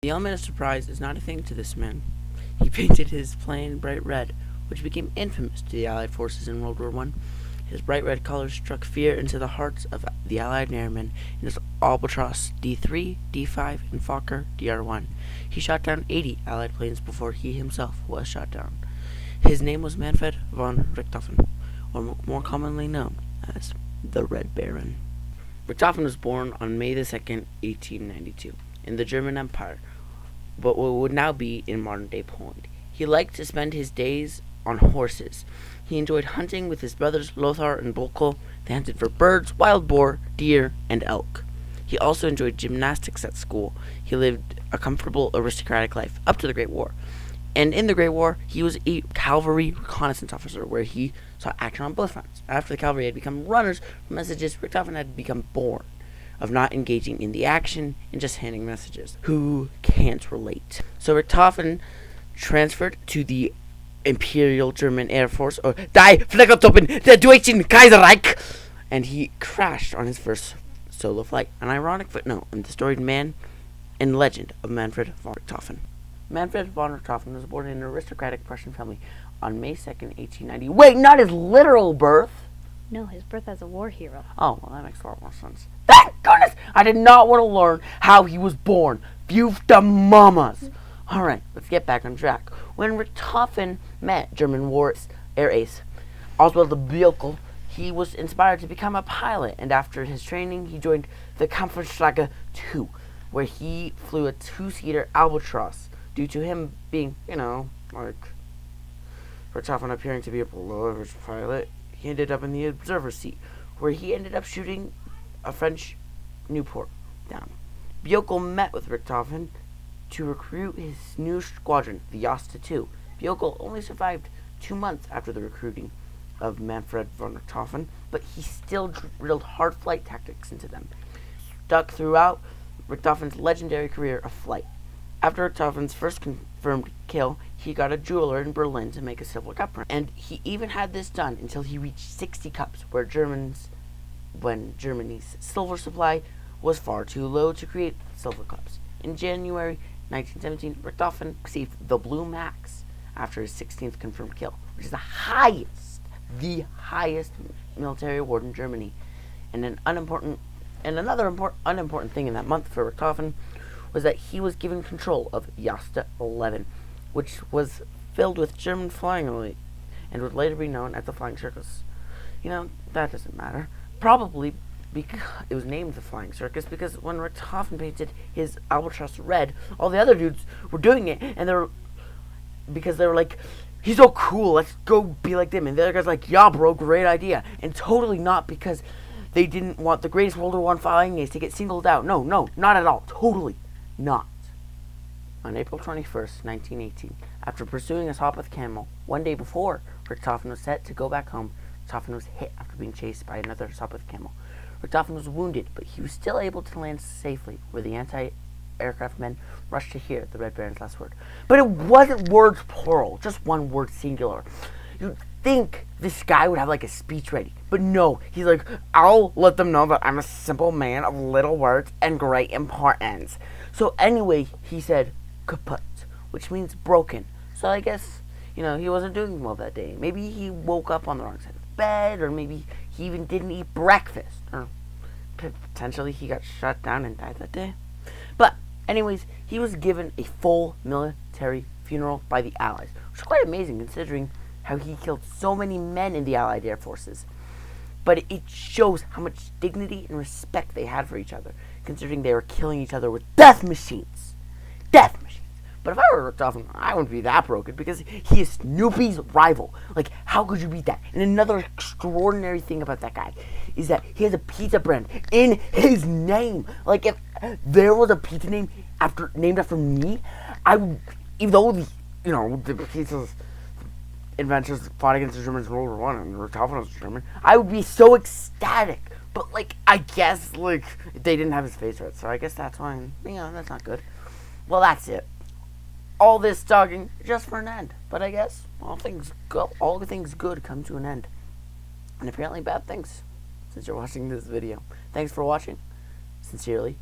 The element of surprise is not a thing to this man. He painted his plane bright red, which became infamous to the Allied forces in World War I. His bright red colors struck fear into the hearts of the Allied airmen in his Albatross D3, D5, and Fokker DR1. He shot down 80 Allied planes before he himself was shot down. His name was Manfred von Richthofen, or more commonly known as the Red Baron. Richthofen was born on May 2nd, 1892, in the German Empire, but what would now be in modern-day Poland. He liked to spend his days on horses. He enjoyed hunting with his brothers Lothar and Bolko. They hunted for birds, wild boar, deer, and elk. He also enjoyed gymnastics at school. He lived a comfortable aristocratic life up to the Great War. And in the Great War, he was a cavalry reconnaissance officer, where he saw action on both fronts. After the cavalry had become runners for messages, Richthofen had become bored of not engaging in the action and just handing messages. Who can't relate? So Richthofen transferred to the Imperial German Air Force, or Die Pickledhaubes der Deutschen Kaiserreich, and he crashed on his first solo flight. An ironic footnote in the storied man and legend of Manfred von Richthofen. Manfred von Richthofen was born in an aristocratic Prussian family on May 2nd, 1890. Wait, not his literal birth! No, his birth as a war hero. Oh, well, that makes a lot more sense. Thank goodness! I did not want to learn how he was born. Phew to mamas! Alright, let's get back on track. When Richthofen met German war air ace Oswald Biokel, he was inspired to become a pilot, and after his training, he joined the Kampfschlager 2, where he flew a two-seater Albatross. Due to him being, Richthofen appearing to be a below-average pilot, he ended up in the observer's seat, where he ended up shooting a French Nieuport down. Biokel met with Richthofen to recruit his new squadron, the Jasta II. Biokel only survived 2 months after the recruiting of Manfred von Richthofen, but he still drilled hard flight tactics into them, stuck throughout Richthofen's legendary career of flight. After Richthofen's first confirmed kill, he got a jeweler in Berlin to make a silver cup print, and he even had this done until he reached 60 cups, when Germany's silver supply was far too low to create silver cups. In January 1917, Richthofen received the Blue Max after his 16th confirmed kill, which is the highest military award in Germany. And another unimportant thing in that month for Richthofen was that he was given control of Jasta 11, which was filled with German flying elite and would later be known as the Flying Circus. That doesn't matter. Probably because it was named the Flying Circus because when Richthofen painted his Albatross red, all the other dudes were doing it, and they were like, he's so cool, let's go be like them. And the other guy's like, yeah, bro, great idea. And totally not because they didn't want the greatest World War I flying ace to get singled out. No, not at all. Totally not. On April 21st, 1918, after pursuing a Sopwith camel, one day before Richthofen was set to go back home, Richthofen was hit after being chased by another Sopwith camel. Richthofen was wounded, but he was still able to land safely, where the anti-aircraft men rushed to hear the Red Baron's last word. But it wasn't words plural, just one word singular. You'd think this guy would have like a speech ready, but no, he's like, I'll let them know that I'm a simple man of little words and great importance. So anyway, he said, kaput, which means broken. So I guess, he wasn't doing well that day. Maybe he woke up on the wrong side of bed, or maybe he even didn't eat breakfast, or potentially he got shot down and died that day. But anyways, he was given a full military funeral by the Allies, which is quite amazing considering how he killed so many men in the Allied air forces. But it shows how much dignity and respect they had for each other, considering they were killing each other with death machines. Death machines. But if I were Richthofen, I wouldn't be that broken, because he is Snoopy's rival. Like, how could you beat that? And another extraordinary thing about that guy is that he has a pizza brand in his name. Like, if there was a pizza named after me, I would, even though the pizza's inventors fought against the Germans in World War I, and Richthofen was German, I would be so ecstatic. But, I guess, they didn't have his face right, so I guess that's why, that's not good. Well, that's it. All this talking just for an end. But I guess all things good come to an end. And apparently bad things, since you're watching this video. Thanks for watching. Sincerely.